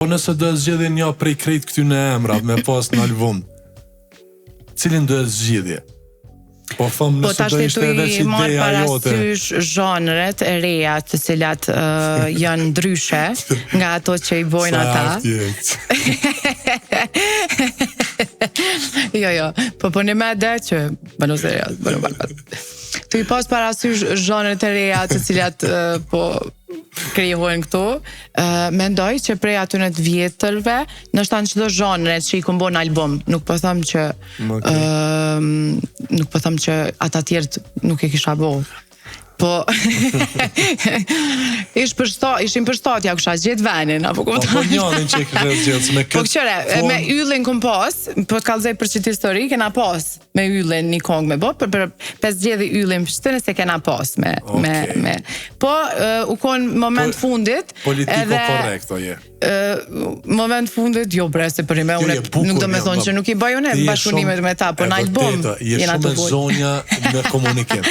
Po nëse do e zgjedhje një prej krejt këtyne emra me pas në album, cilin do e zgjedhje? Po thëmë nëse do ishte edhe që ideja jote. Parasysh zhanret e reja të cilat janë ndryshe nga ato që i bojnë ata. Jo, po në me dhe që bënu serios, të i pas parasysh zhanret e reja të cilat po krijohen këtu, mendoj që prej atyre të vjetërve, nështë në çdo zhanre që i këmbon album, nuk po them që nuk po them që ata tjerët nuk e kisha bo. Po ishim për shtatja kusha gjithë venin, apo kupton? Po njënin që e kështë gjithë me këtë. Po qëre, me yllin këm pas, po të kalzoj për qëtë histori, kena pas me yllin një kong me bo, për 50 yllin pështën e se kena pas me. Po, u konë moment fundit. Politiko korrekt, oje. Moment fundit, jo bre, se për ime, nuk do me thonë që nuk i bajone bashkëpunimet me ta, po në album jena të bujë. Je shumë e zonja me komunikim.